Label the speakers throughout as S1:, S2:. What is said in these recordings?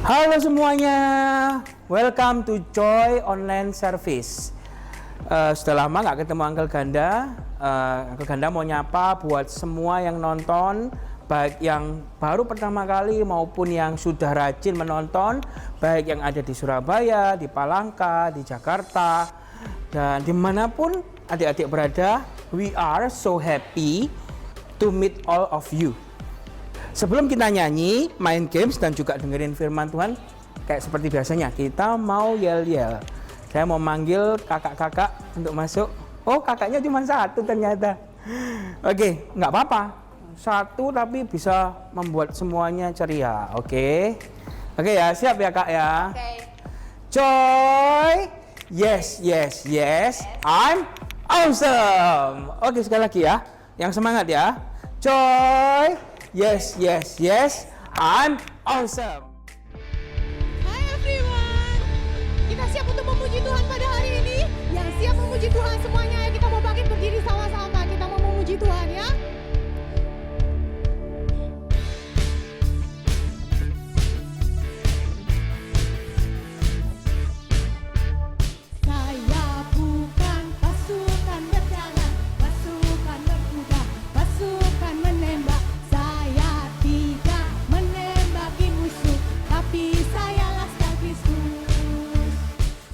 S1: Halo semuanya, welcome to Joy Online Service. Sudah lama nggak ketemu Uncle Ganda. Uncle Ganda mau nyapa buat semua yang nonton, baik yang baru pertama kali maupun yang sudah rajin menonton, baik yang ada di Surabaya, di Palangka, di Jakarta, dan dimanapun adik-adik berada. We are so happy to meet all of you. Sebelum kita nyanyi, main games, dan juga dengerin firman Tuhan, kayak seperti biasanya, kita mau yel-yel. Saya mau manggil kakak-kakak untuk masuk. Oh, kakaknya cuma satu ternyata. Oke, nggak apa-apa. Satu tapi bisa membuat semuanya ceria. Oke ya, siap ya kak ya?
S2: Oke.
S1: Joy, yes, yes, yes, I'm awesome. Oke, sekali lagi ya, yang semangat ya. Joy, yes, yes, yes, I'm awesome.
S2: Hai everyone, kita siap untuk memuji Tuhan pada hari ini. Yang siap memuji Tuhan semuanya, ayo kita mau bangkit berdiri sama-sama. Kita mau memuji Tuhan ya. Saya bukan pasukan berjalan, pasukan berkuda, pasukan menembak. Saya tidak menembaki musuh, tapi saya laskar Kristus.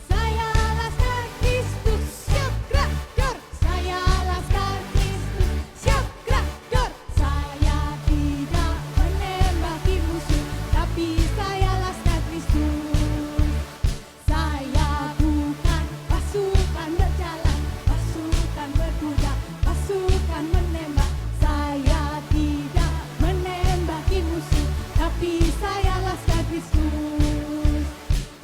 S2: Saya laskar Kristus, siap gerak dor. Saya laskar Kristus, siap gerak dor. Saya tidak menembaki musuh, tapi saya laskar Kristus. Saya bukan pasukan berjalan, pasukan berkuda, pasukan menembak. Saya tidak menembaki musuh, tapi saya laskar Kristus.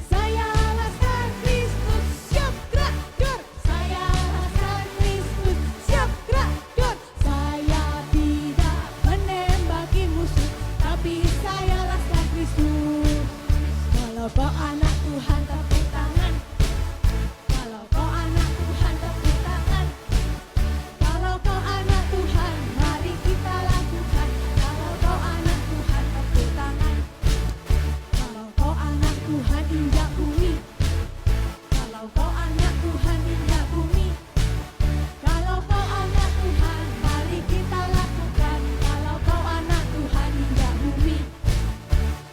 S2: Saya laskar Kristus, siap gerak dor. Saya laskar Kristus, siap gerak dor. Saya tidak menembaki musuh, tapi saya laskar Kristus. Kalau kau anak Tuhan, tepuk tangan. Kalau kau anak Tuhan, tepuk tangan. Kalau kau anak Tuhan, mari kita lakukan. Kalau kau anak Tuhan, tepuk tangan. Kalau kau anak Tuhan, injak bumi. Kalau kau anak Tuhan, injak bumi. Kalau kau anak Tuhan, mari kita lakukan. Kalau kau anak Tuhan, injak bumi.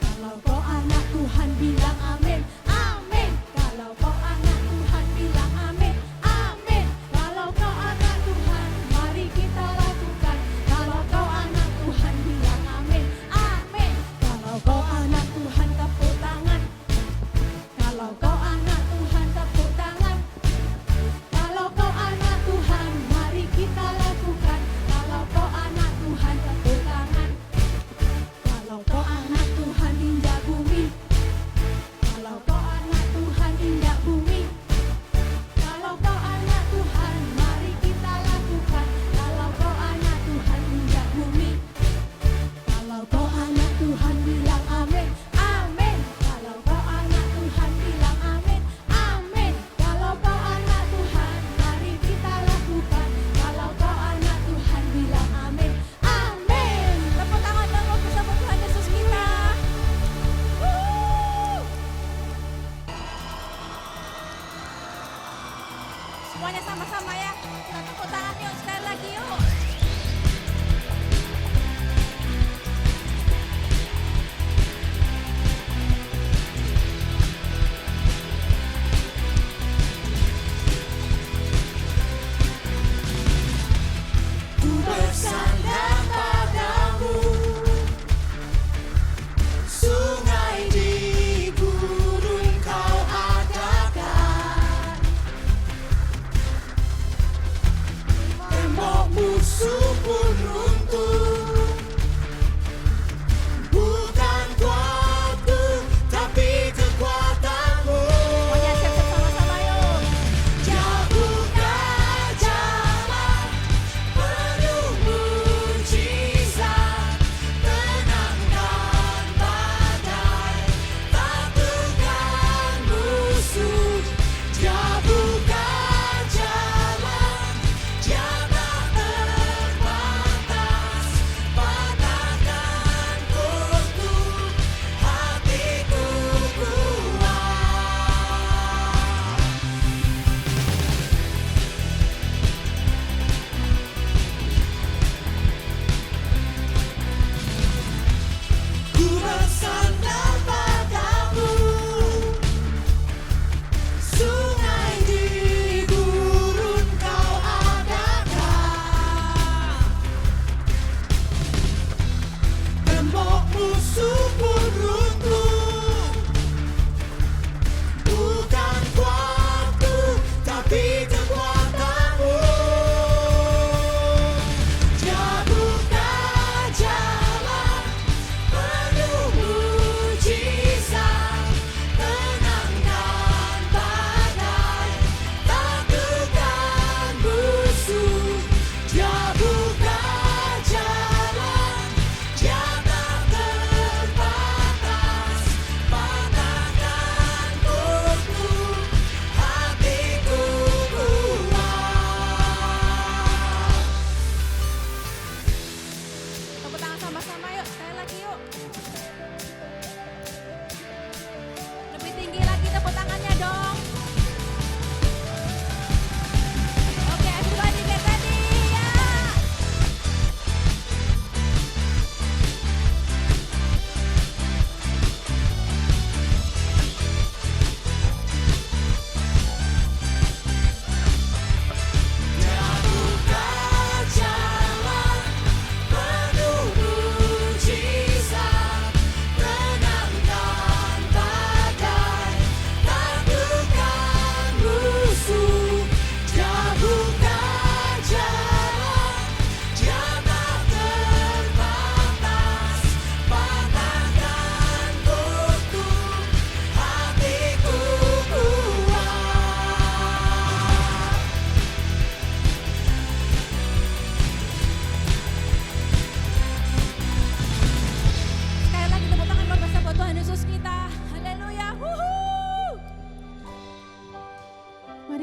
S2: Kalau kau anak Tuhan, bilang amin, amin. Kalau kau anak Tuhan, bilang amin, amin. Kalau kau anak Tuhan, mari kita lakukan. Kalau kau anak Tuhan, bilang amin, amin. Kalau kau anak Tuhan, tepuk tangan. Kalau kau anak Tuhan, tepuk tangan. Kalau kau anak Tuhan, mari kita lakukan. Kalau kau anak Tuhan, tepuk tangan. Kalau kau anak Tuhan, injak bumi. Kalau kau anak Tuhan, injak bumi. Kalau kau anak Tuhan, mari kita lakukan. Kalau kau anak Tuhan, injak bumi. Kalau kau anak Tuhan, bilang amin, amin. Kalau kau anak Tuhan, bilang amin, amin. Kalau kau anak Tuhan, mari kita lakukan. Kalau kau anak Tuhan, bilang amin, amin. Tepuk tangan dong bersama Tuhan Yesus kita. Semuanya sama-sama ya. Kita tepuk tangan yuk, sekali lagi yuk. Ku bersandar padamu, sungai di gurun kau adakan.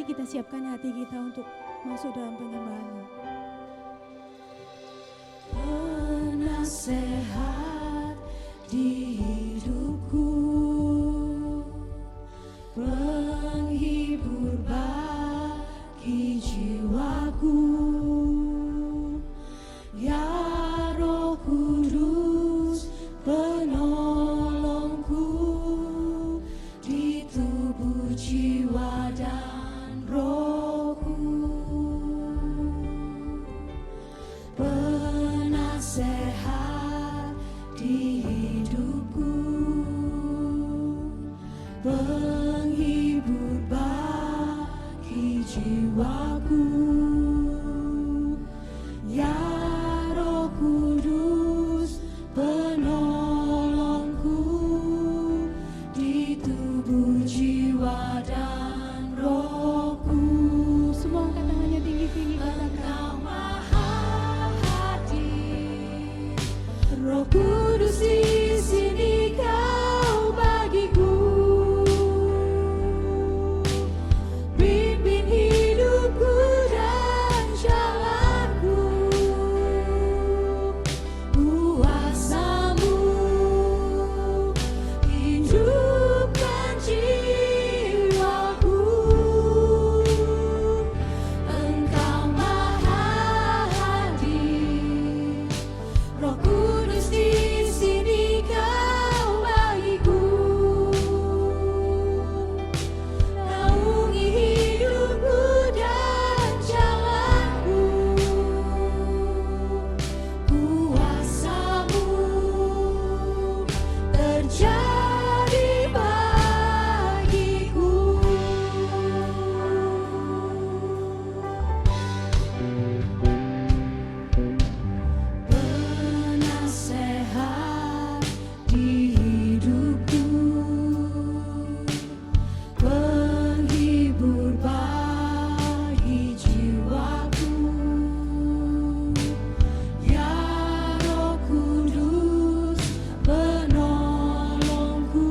S2: Mari kita siapkan hati kita untuk masuk dalam penyembahan. Penasehat di hidupku, penghibur bagi jiwaku, ya Roh Kudus penolongku di tubuh, jiwa dan rohku. Penasehat di hidupku, penghibur bagi jiwaku, ya Roh Kudus penolongku di tubuh, jiwa dan rohku. Semua angkat tangannya tinggi-tinggi, katakan Maha Hadir, Roh Kudus di sini kau bagiku, pimpin hidupku dan jalanku, kuasa-Mu hidupkan jiwaku, Engkau Maha Hadir, Roh Kudus di sini kau bagiku, naungi hidupku dan jalanku, kuasa-Mu terjadi bagiku. Penasehat di hidupku, penghibur bagi jiwaku, ya Roh Kudus penolongku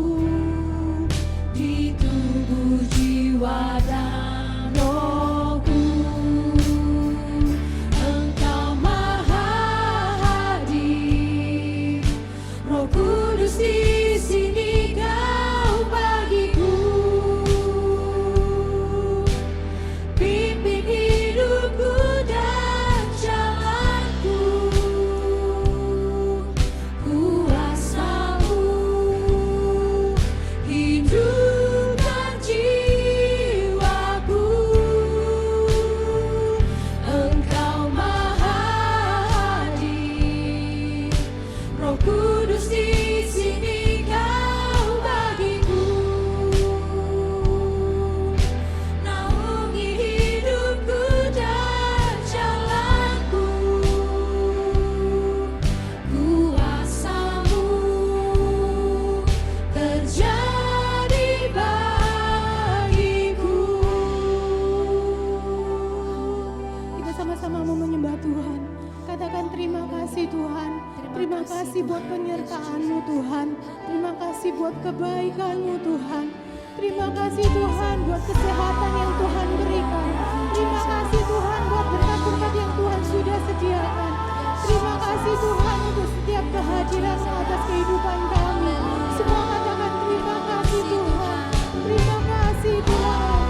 S2: di tubuh, jiwa dan rohku, Engkau Maha Hadir, Roh Kudus di sini kau bagiku, pimpin hidupku dan jalanku, kuasa-Mu hidupkan jiwaku, Engkau Maha Hadir, Roh Kudus di sini kau bagiku, naungi hidupku dan jalanku, kuasa-Mu terjadi bagiku. Kita sama-sama mau menyembah Tuhan. Katakan terima kasih Tuhan. Terima kasih buat penyertaan-Mu Tuhan. Terima kasih buat kebaikan-Mu Tuhan. Terima kasih Tuhan buat kesehatan yang Tuhan berikan. Terima kasih Tuhan buat berkat-berkat yang Tuhan sudah sediakan. Terima kasih Tuhan untuk setiap kehadiran-Mu atas kehidupan kami. Semua katakan terima kasih Tuhan. Terima kasih Tuhan.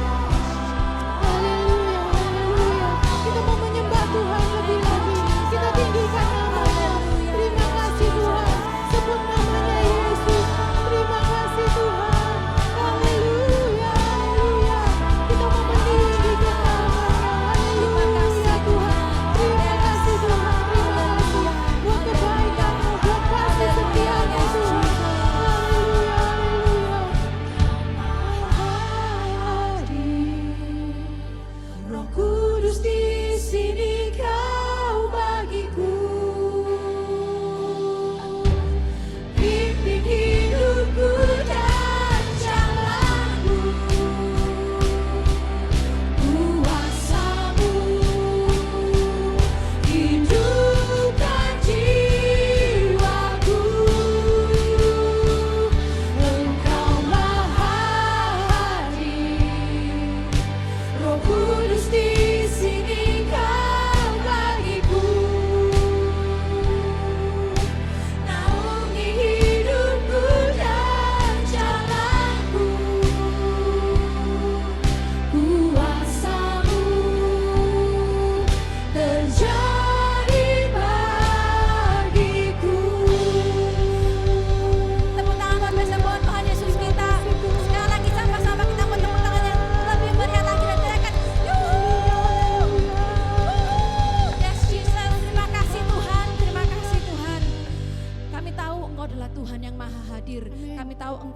S2: Haleluya, haleluya. Kita mau menyembah Tuhan lebih lagi. Kita tinggikan nama-Nya. Terima kasih Tuhan. Sebut namanya Yesus. Terima kasih Tuhan. Haleluya, haleluya. Kita mau meninggikan nama-Nya. Haleluya Tuhan. Terima kasih Tuhan. Terima kasih buat kebaikan-Mu, buat kasih setia-Mu Tuhan.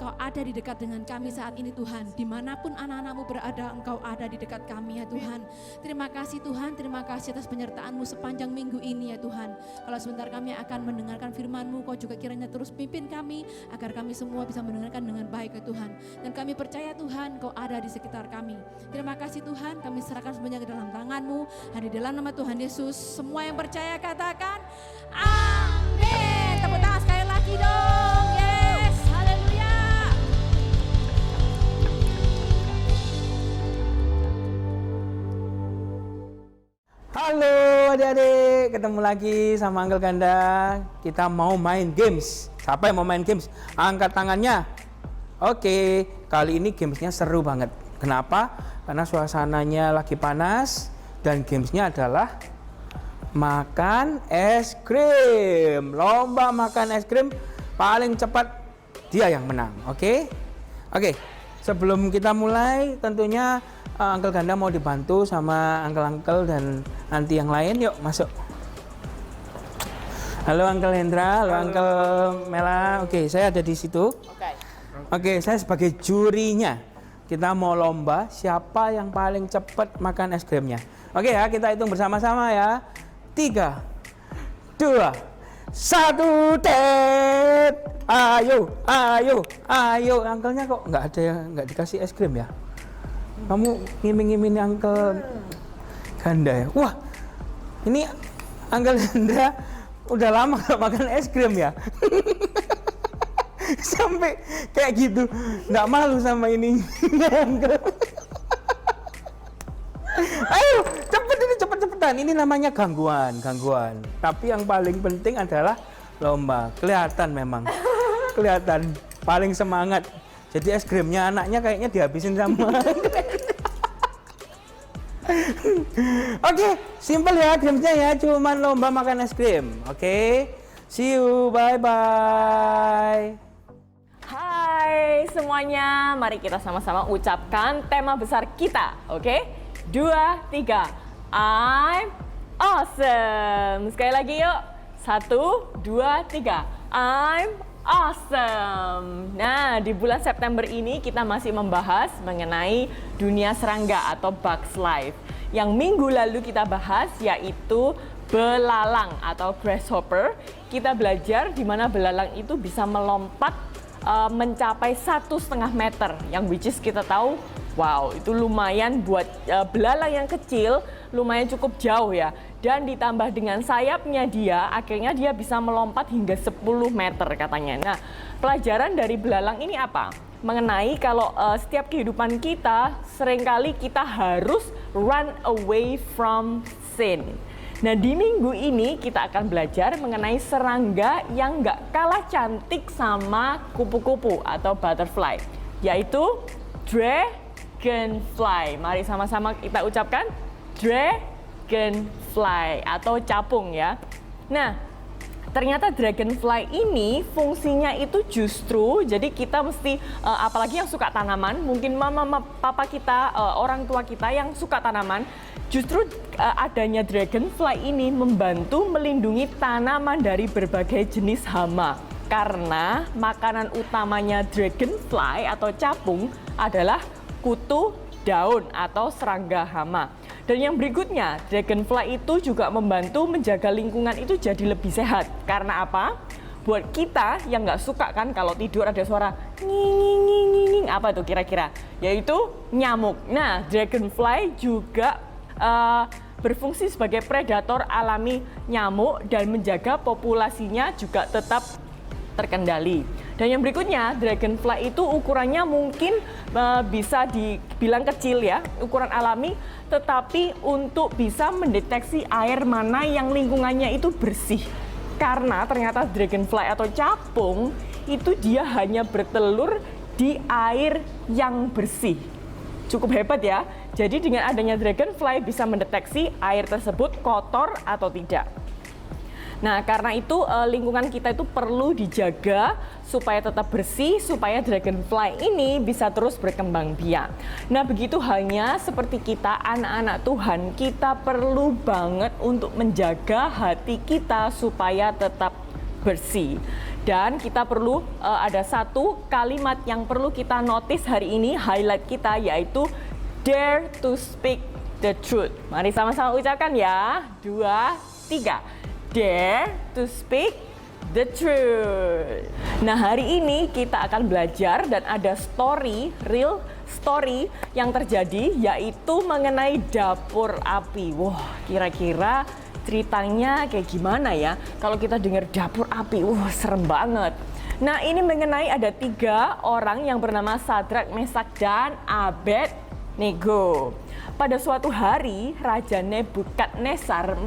S2: Engkau ada di dekat dengan kami saat ini Tuhan. Dimanapun anak-anak-Mu berada, Engkau ada di dekat kami ya Tuhan. Terima kasih Tuhan, terima kasih atas penyertaan-Mu sepanjang minggu ini ya Tuhan. Kalau sebentar kami akan mendengarkan firman-Mu, Kau juga kiranya terus pimpin kami, agar kami semua bisa mendengarkan dengan baik ya Tuhan. Dan kami percaya Tuhan, Kau ada di sekitar kami. Terima kasih Tuhan, kami serahkan semuanya ke dalam tangan-Mu. Hari dalam nama Tuhan Yesus, semua yang percaya katakan, amin. Tepuk tangan sekali lagi dong. Yes, haleluya.
S1: Halo adik-adik, ketemu lagi sama Uncle Ganda. Kita mau main games. Siapa yang mau main games? Angkat tangannya. Oke, kali ini gamesnya seru banget. Kenapa? Karena suasananya lagi panas dan gamesnya adalah makan es krim. Lomba makan es krim paling cepat dia yang menang. Oke? Oke. Sebelum kita mulai, tentunya Uncle Ganda mau dibantu sama uncle-uncle dan anti yang lain. Yuk masuk. Halo Uncle Hendra, halo Uncle Mela. Oke, saya ada di situ. Oke, saya sebagai jurinya. Kita mau lomba siapa yang paling cepat makan es krimnya. Oke ya, kita hitung bersama-sama ya. 3, 2, 1, tet. Ayo, ayo, ayo. Uncle-nya kok nggak ada yang nggak dikasih es krim ya? Kamu ngiming-ngiming Uncle Ganda ya? Wah, ini Uncle Ganda udah lama nggak makan es krim ya? Sampai kayak gitu, nggak malu sama ini. Ayo, cepetan. Ini namanya gangguan. Tapi yang paling penting adalah lomba. Kelihatan memang, kelihatan paling semangat. Jadi es krimnya anaknya kayaknya dihabisin sama. Oke, simple ya gamesnya ya, cuman lomba makan es krim. Oke, see you, bye-bye.
S3: Hai semuanya, mari kita sama-sama ucapkan tema besar kita, oke? 2, 3, I'm awesome. Sekali lagi yuk, 1, 2, 3, I'm awesome. Nah, di bulan September ini kita masih membahas mengenai dunia serangga atau bugs life. Yang minggu lalu kita bahas yaitu belalang atau grasshopper. Kita belajar di mana belalang itu bisa melompat mencapai 1,5 meter, yang which is kita tahu, wow, itu lumayan buat belalang yang kecil, lumayan cukup jauh ya. Dan ditambah dengan sayapnya dia, akhirnya dia bisa melompat hingga 10 meter katanya. Nah, pelajaran dari belalang ini apa? Mengenai kalau setiap kehidupan kita, seringkali kita harus run away from sin. Nah, di minggu ini kita akan belajar mengenai serangga yang nggak kalah cantik sama kupu-kupu atau butterfly, yaitu dragonfly. Mari sama-sama kita ucapkan dragonfly atau capung ya. Nah, ternyata dragonfly ini fungsinya itu justru, jadi kita mesti, apalagi yang suka tanaman, mungkin mama, papa kita, orang tua kita yang suka tanaman, justru adanya dragonfly ini membantu melindungi tanaman dari berbagai jenis hama. Karena makanan utamanya dragonfly atau capung adalah kutu daun atau serangga hama. Dan yang berikutnya, dragonfly itu juga membantu menjaga lingkungan itu jadi lebih sehat. Karena apa? Buat kita yang nggak suka kan kalau tidur ada suara nging, apa itu kira-kira? Yaitu nyamuk. Nah, dragonfly juga berfungsi sebagai predator alami nyamuk dan menjaga populasinya juga tetap terkendali. Dan yang berikutnya, dragonfly itu ukurannya mungkin bisa dibilang kecil ya, ukuran alami, tetapi untuk bisa mendeteksi air mana yang lingkungannya itu bersih. Karena ternyata dragonfly atau capung itu dia hanya bertelur di air yang bersih. Cukup hebat ya. Jadi dengan adanya dragonfly bisa mendeteksi air tersebut kotor atau tidak. Nah, karena itu lingkungan kita itu perlu dijaga supaya tetap bersih, supaya dragonfly ini bisa terus berkembang biak. Nah, begitu halnya seperti kita, anak-anak Tuhan, kita perlu banget untuk menjaga hati kita supaya tetap bersih. Dan kita perlu ada satu kalimat yang perlu kita notice hari ini, highlight kita, yaitu dare to speak the truth. Mari sama-sama ucapkan ya. 2, 3. Dare to speak the truth. Nah, hari ini kita akan belajar dan ada real story yang terjadi, yaitu mengenai dapur api. Wah, kira-kira ceritanya kayak gimana ya? Kalau kita dengar dapur api, serem banget. Nah, ini mengenai ada 3 orang yang bernama Sadrak, Mesak, dan Abednego. Pada suatu hari, Raja Nebukadnezar,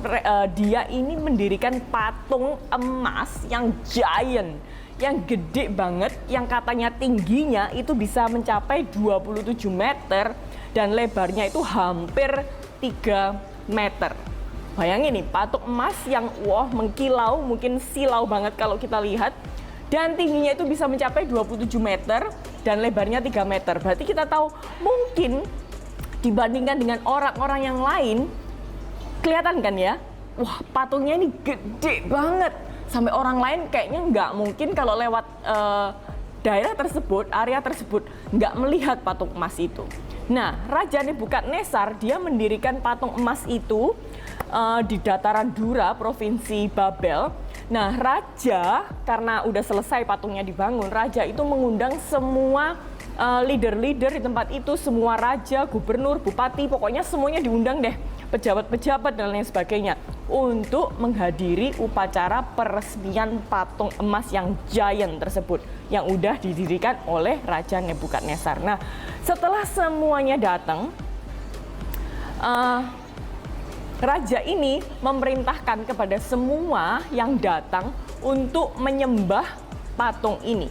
S3: dia ini mendirikan patung emas yang giant, yang gede banget, yang katanya tingginya itu bisa mencapai 27 meter dan lebarnya itu hampir 3 meter. Bayangin nih, patung emas yang mengkilau, mungkin silau banget kalau kita lihat. Dan tingginya itu bisa mencapai 27 meter dan lebarnya 3 meter. Berarti kita tahu mungkin dibandingkan dengan orang-orang yang lain, kelihatan kan ya? Wah, patungnya ini gede banget. Sampai orang lain kayaknya nggak mungkin kalau lewat daerah tersebut, area tersebut, nggak melihat patung emas itu. Nah, Raja Nebukadnezar, dia mendirikan patung emas itu di dataran Dura, Provinsi Babel. Nah, Raja, karena udah selesai patungnya dibangun, Raja itu mengundang semua leader-leader di tempat itu, semua raja, gubernur, bupati, pokoknya semuanya diundang deh, pejabat-pejabat dan lain sebagainya, untuk menghadiri upacara peresmian patung emas yang giant tersebut, yang udah didirikan oleh Raja Nebukadnezar. Nah, setelah semuanya datang, Raja ini memerintahkan kepada semua yang datang untuk menyembah patung ini.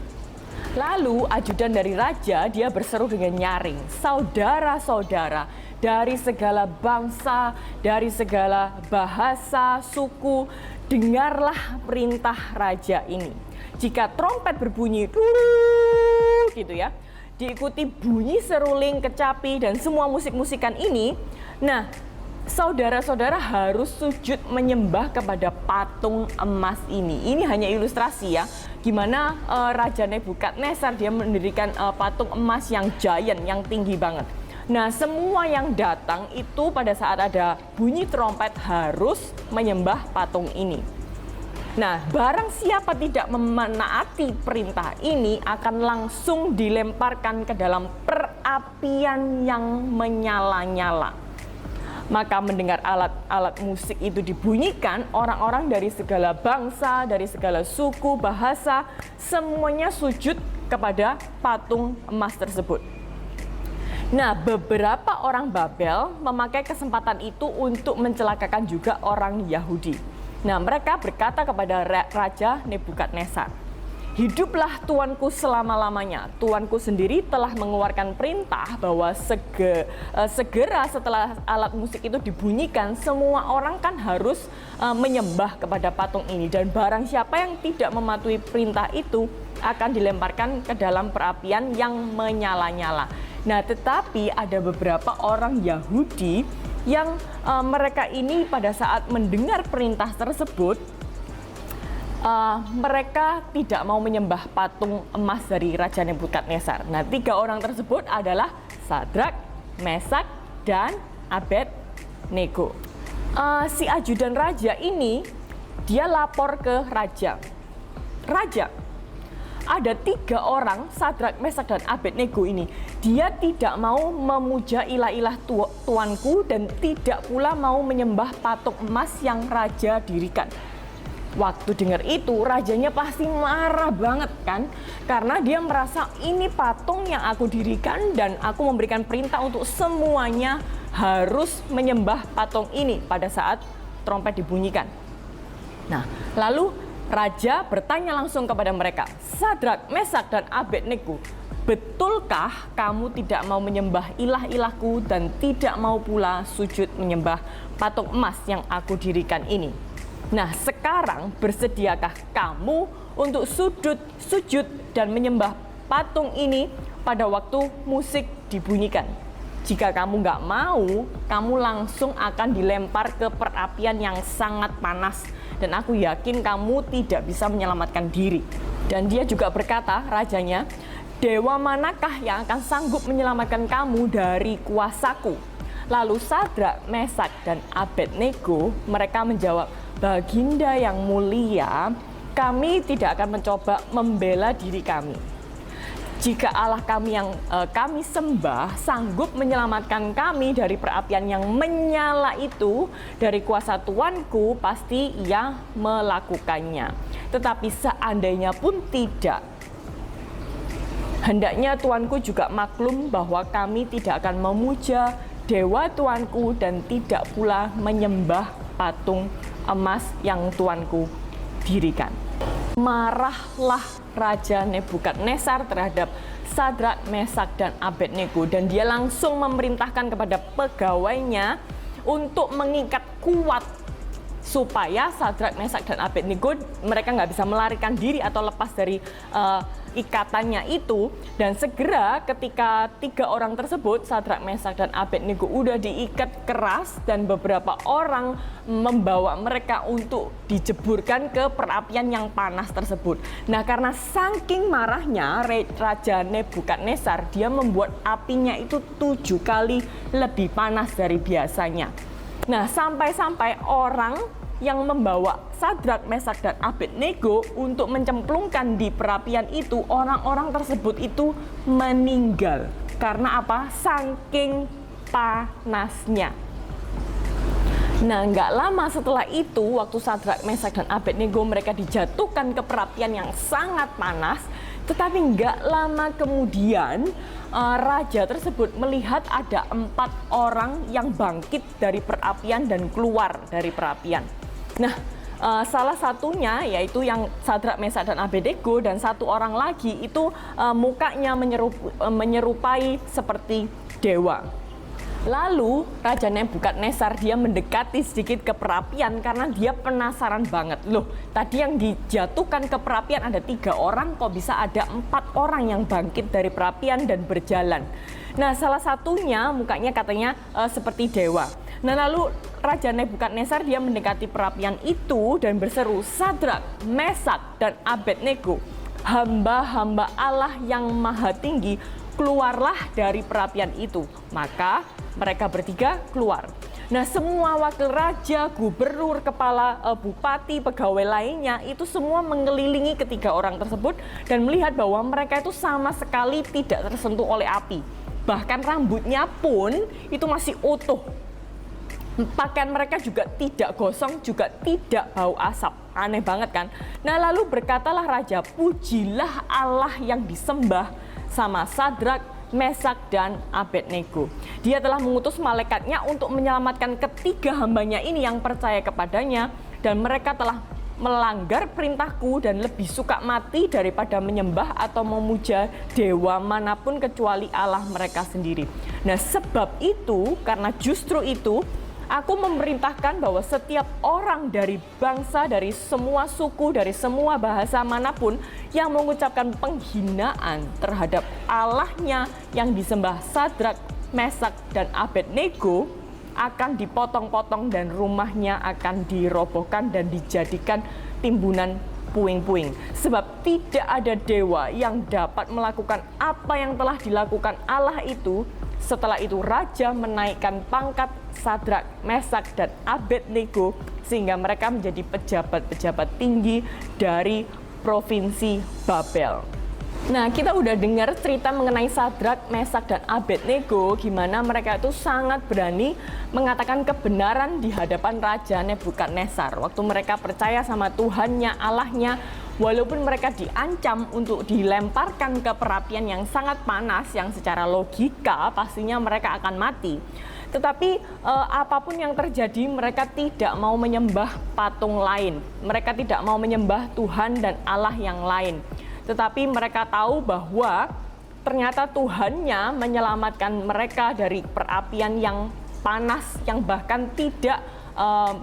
S3: Lalu ajudan dari raja, dia berseru dengan nyaring, "Saudara-saudara dari segala bangsa, dari segala bahasa, suku, dengarlah perintah raja ini. Jika trompet berbunyi gitu ya, diikuti bunyi seruling, kecapi, dan semua musik-musikan ini, nah, saudara-saudara harus sujud menyembah kepada patung emas ini." Ini hanya ilustrasi ya, gimana Raja Nebukadnezar dia mendirikan patung emas yang giant, yang tinggi banget. Nah, semua yang datang itu pada saat ada bunyi trompet harus menyembah patung ini. Nah, barang siapa tidak menaati perintah ini akan langsung dilemparkan ke dalam perapian yang menyala-nyala. Maka mendengar alat-alat musik itu dibunyikan, orang-orang dari segala bangsa, dari segala suku, bahasa, semuanya sujud kepada patung emas tersebut. Nah, beberapa orang Babel memakai kesempatan itu untuk mencelakakan juga orang Yahudi. Nah, mereka berkata kepada Raja Nebukadnezar, "Hiduplah tuanku selama-lamanya. Tuanku sendiri telah mengeluarkan perintah bahwa segera setelah alat musik itu dibunyikan, semua orang kan harus menyembah kepada patung ini. Dan barang siapa yang tidak mematuhi perintah itu akan dilemparkan ke dalam perapian yang menyala-nyala." Nah, tetapi ada beberapa orang Yahudi yang mereka ini pada saat mendengar perintah tersebut, mereka tidak mau menyembah patung emas dari Raja Nebukadnezar. Nah, 3 orang tersebut adalah Sadrak, Mesak, dan Abednego. Si ajudan raja ini, dia lapor ke raja. "Raja, ada 3 orang, Sadrak, Mesak, dan Abednego ini. Dia tidak mau memuja ilah-ilah tuanku dan tidak pula mau menyembah patung emas yang raja dirikan." Waktu dengar itu, rajanya pasti marah banget kan? Karena dia merasa ini patung yang aku dirikan dan aku memberikan perintah untuk semuanya harus menyembah patung ini pada saat trompet dibunyikan. Nah, lalu raja bertanya langsung kepada mereka, "Sadrak, Mesak, dan Abednego, betulkah kamu tidak mau menyembah ilah-ilahku dan tidak mau pula sujud menyembah patung emas yang aku dirikan ini? Nah, sekarang bersediakah kamu untuk sujud dan menyembah patung ini pada waktu musik dibunyikan? Jika kamu nggak mau, kamu langsung akan dilempar ke perapian yang sangat panas dan aku yakin kamu tidak bisa menyelamatkan diri." Dan dia juga berkata, rajanya, "Dewa manakah yang akan sanggup menyelamatkan kamu dari kuasaku?" Lalu Sadrak, Mesak, dan Abednego mereka menjawab, "Baginda yang mulia, kami tidak akan mencoba membela diri kami. Jika Allah kami yang kami sembah sanggup menyelamatkan kami dari perapian yang menyala itu dari kuasa Tuanku, pasti Ia melakukannya. Tetapi seandainya pun tidak, hendaknya Tuanku juga maklum bahwa kami tidak akan memuja dewa Tuanku dan tidak pula menyembah patung emas yang Tuanku dirikan." Marahlah Raja Nebukadnezar terhadap Sadrak, Mesak, dan Abednego, dan dia langsung memerintahkan kepada pegawainya untuk mengikat kuat supaya Sadrak, Mesak, dan Abednego mereka nggak bisa melarikan diri atau lepas dari ikatannya itu. Dan segera ketika 3 orang tersebut, Sadrak, Mesak, dan Abednego udah diikat keras, dan beberapa orang membawa mereka untuk dijeburkan ke perapian yang panas tersebut. Nah, karena saking marahnya Raja Nebukadnezar, dia membuat apinya itu 7 kali lebih panas dari biasanya. Nah, sampai-sampai orang yang membawa Sadrak, Mesak, dan Abednego untuk mencemplungkan di perapian itu, orang-orang tersebut itu meninggal. Karena apa? Saking panasnya. Nah, nggak lama setelah itu, waktu Sadrak, Mesak, dan Abednego mereka dijatuhkan ke perapian yang sangat panas, tetapi nggak lama kemudian raja tersebut melihat ada 4 orang yang bangkit dari perapian dan keluar dari perapian. Nah, salah satunya yaitu yang Sadrak, Mesak, dan Abednego, dan 1 orang lagi itu mukanya menyerupai seperti dewa. Lalu Raja Nebukadnezar dia mendekati sedikit ke perapian karena dia penasaran banget. Loh, tadi yang dijatuhkan ke perapian ada 3 orang, kok bisa ada 4 orang yang bangkit dari perapian dan berjalan. Nah, salah satunya mukanya katanya seperti dewa. Nah, lalu Raja Nebukadnezar dia mendekati perapian itu dan berseru, "Sadrak, Mesak, dan Abednego, hamba-hamba Allah yang maha tinggi, keluarlah dari perapian itu." Maka mereka bertiga keluar. Nah, semua wakil raja, gubernur, kepala bupati, pegawai lainnya itu semua mengelilingi ketiga orang tersebut dan melihat bahwa mereka itu sama sekali tidak tersentuh oleh api. Bahkan rambutnya pun itu masih utuh. Pakaian mereka juga tidak gosong, juga tidak bau asap. Aneh banget kan? Nah, lalu berkatalah raja, "Pujilah Allah yang disembah sama Sadrak, Mesak, dan Abednego. Dia telah mengutus malaikatnya untuk menyelamatkan ketiga hambanya ini yang percaya kepadanya, dan mereka telah melanggar perintahku dan lebih suka mati daripada menyembah atau memuja dewa manapun kecuali Allah mereka sendiri. Nah, sebab itu, karena justru itu, aku memerintahkan bahwa setiap orang dari bangsa, dari semua suku, dari semua bahasa manapun yang mengucapkan penghinaan terhadap Allahnya yang disembah Sadrak, Mesak, dan Abednego akan dipotong-potong dan rumahnya akan dirobohkan dan dijadikan timbunan puing-puing. Sebab tidak ada dewa yang dapat melakukan apa yang telah dilakukan Allah itu." Setelah itu raja menaikkan pangkat Sadrak, Mesak, dan Abednego sehingga mereka menjadi pejabat-pejabat tinggi dari provinsi Babel. Nah, kita udah dengar cerita mengenai Sadrak, Mesak, dan Abednego, gimana mereka itu sangat berani mengatakan kebenaran di hadapan Raja Nebukadnezar. Waktu mereka percaya sama Tuhannya, Allahnya, walaupun mereka diancam untuk dilemparkan ke perapian yang sangat panas, yang secara logika pastinya mereka akan mati. Tetapi apapun yang terjadi, mereka tidak mau menyembah patung lain. Mereka tidak mau menyembah Tuhan dan Allah yang lain. Tetapi mereka tahu bahwa ternyata Tuhannya menyelamatkan mereka dari perapian yang panas, yang bahkan tidak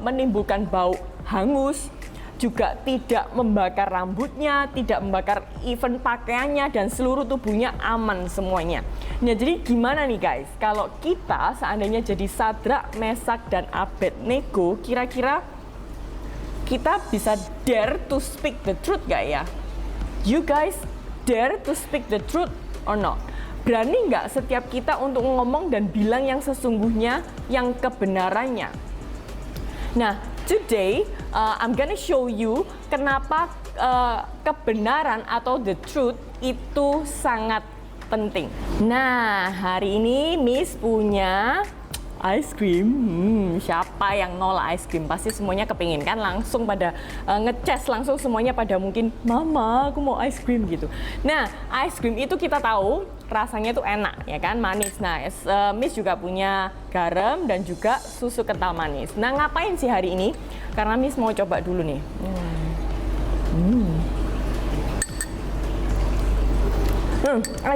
S3: menimbulkan bau hangus, juga tidak membakar rambutnya, tidak membakar even pakaiannya, dan seluruh tubuhnya aman semuanya. Nah, jadi gimana nih guys, kalau kita seandainya jadi Sadrak, Mesak, dan Abednego, kira-kira kita bisa dare to speak the truth gak ya? You guys dare to speak the truth or not? Berani nggak setiap kita untuk ngomong dan bilang yang sesungguhnya, yang kebenarannya? Nah, today I'm gonna show you kenapa kebenaran atau the truth itu sangat penting. Nah, hari ini Miss punya ice cream. Siapa yang nolak ice cream? Pasti semuanya kepingin kan, langsung pada ngecas, langsung semuanya pada mungkin, Mama aku mau ice cream gitu. Nah, ice cream itu kita tahu rasanya tuh enak ya kan, manis. Nah, Miss juga punya garam dan juga susu kental manis. Nah, ngapain sih hari ini? Karena Miss mau coba dulu nih.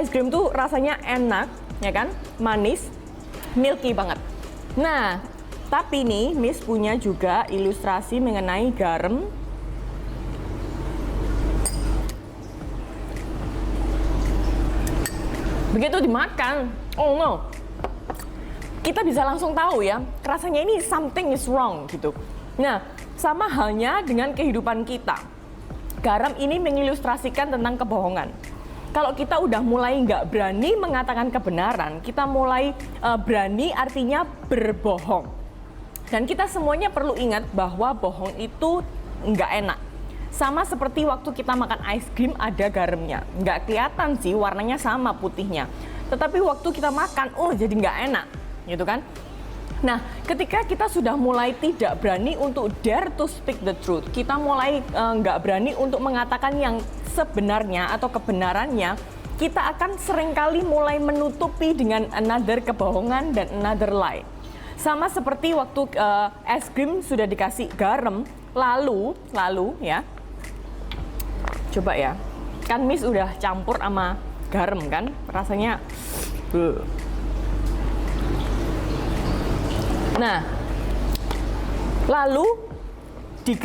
S3: Ice cream tuh rasanya enak ya kan, manis, milky banget. Nah, tapi nih Miss punya juga ilustrasi mengenai garam. Begitu dimakan, oh no, kita bisa langsung tahu ya, rasanya ini something is wrong gitu. Nah, sama halnya dengan kehidupan kita. Garam ini mengilustrasikan tentang kebohongan. Kalau kita udah mulai nggak berani mengatakan kebenaran, kita mulai berani artinya berbohong. Dan kita semuanya perlu ingat bahwa bohong itu nggak enak. Sama seperti waktu kita makan ice cream ada garamnya. Nggak kelihatan sih, warnanya sama putihnya. Tetapi waktu kita makan, jadi nggak enak, gitu kan? Nah, ketika kita sudah mulai tidak berani untuk dare to speak the truth, kita mulai nggak berani untuk mengatakan yang sebenarnya atau kebenarannya, kita akan seringkali mulai menutupi dengan another kebohongan dan another lie. Sama seperti waktu es krim sudah dikasih garam, lalu ya, coba ya, kan Miss udah campur sama garam kan, rasanya. Nah, lalu di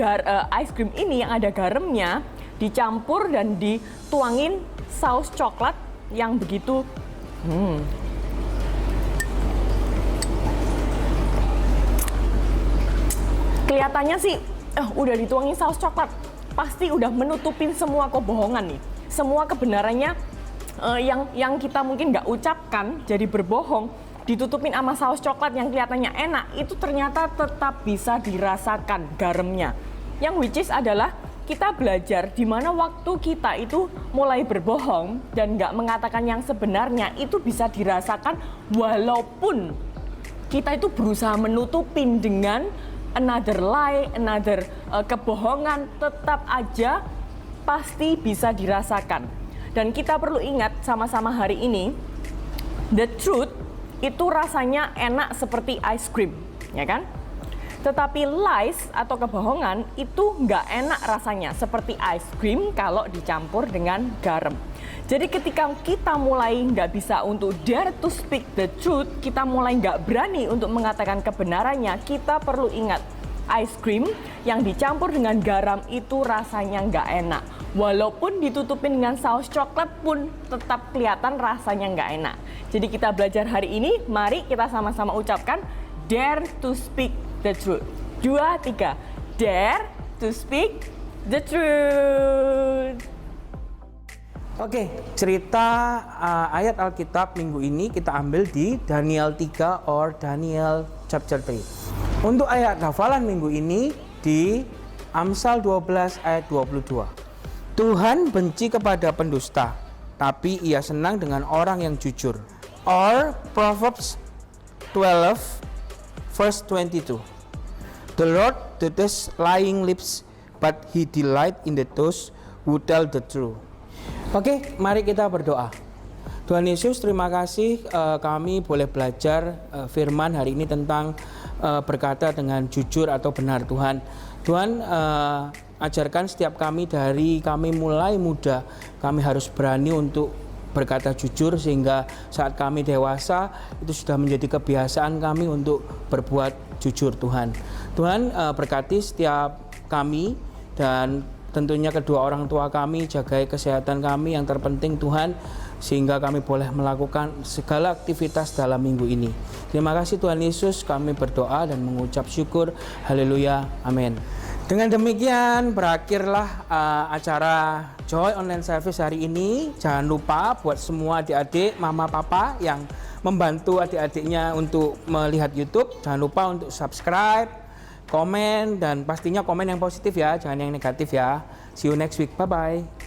S3: ice cream ini yang ada garamnya dicampur dan dituangin saus coklat yang begitu kelihatannya sih udah dituangin saus coklat, pasti udah menutupin semua kebohongan nih, semua kebenarannya yang kita mungkin nggak ucapkan jadi berbohong, ditutupin sama saus coklat yang kelihatannya enak, itu ternyata tetap bisa dirasakan garamnya. Yang which is adalah kita belajar di mana waktu kita itu mulai berbohong dan nggak mengatakan yang sebenarnya, itu bisa dirasakan walaupun kita itu berusaha menutupin dengan another lie, another kebohongan, tetap aja pasti bisa dirasakan. Dan kita perlu ingat sama-sama hari ini, the truth itu rasanya enak seperti ice cream, ya kan? Tetapi lies atau kebohongan itu nggak enak rasanya seperti ice cream kalau dicampur dengan garam. Jadi ketika kita mulai nggak bisa untuk dare to speak the truth, kita mulai nggak berani untuk mengatakan kebenarannya, kita perlu ingat ice cream yang dicampur dengan garam itu rasanya nggak enak. Walaupun ditutupin dengan saus coklat pun tetap kelihatan rasanya nggak enak. Jadi kita belajar hari ini, mari kita sama-sama ucapkan dare to speak the truth. 2, 3. Dare to speak the truth.
S1: Oke, cerita ayat Alkitab minggu ini kita ambil di Daniel 3 or Daniel chapter 3. Untuk ayat hafalan minggu ini di Amsal 12 ayat 22. Tuhan benci kepada pendusta, tapi ia senang dengan orang yang jujur. Or Proverbs 12 verse 22. The Lord detests lying lips, but He delight in those who tell the truth. Oke, mari kita berdoa. Tuhan Yesus, terima kasih kami boleh belajar firman hari ini tentang berkata dengan jujur atau benar Tuhan. Tuhan, ajarkan setiap kami dari kami mulai muda, kami harus berani untuk berkata jujur sehingga saat kami dewasa itu sudah menjadi kebiasaan kami untuk berbuat jujur Tuhan. Tuhan berkati setiap kami dan tentunya kedua orang tua kami, jagai kesehatan kami yang terpenting Tuhan, sehingga kami boleh melakukan segala aktivitas dalam minggu ini. Terima kasih Tuhan Yesus, kami berdoa dan mengucap syukur. Haleluya, amin. Dengan demikian berakhirlah acara Joy Online Service hari ini. Jangan lupa buat semua adik-adik, mama, papa yang membantu adik-adiknya untuk melihat YouTube, jangan lupa untuk subscribe, komen, dan pastinya komen yang positif ya, jangan yang negatif ya. See you next week, bye-bye.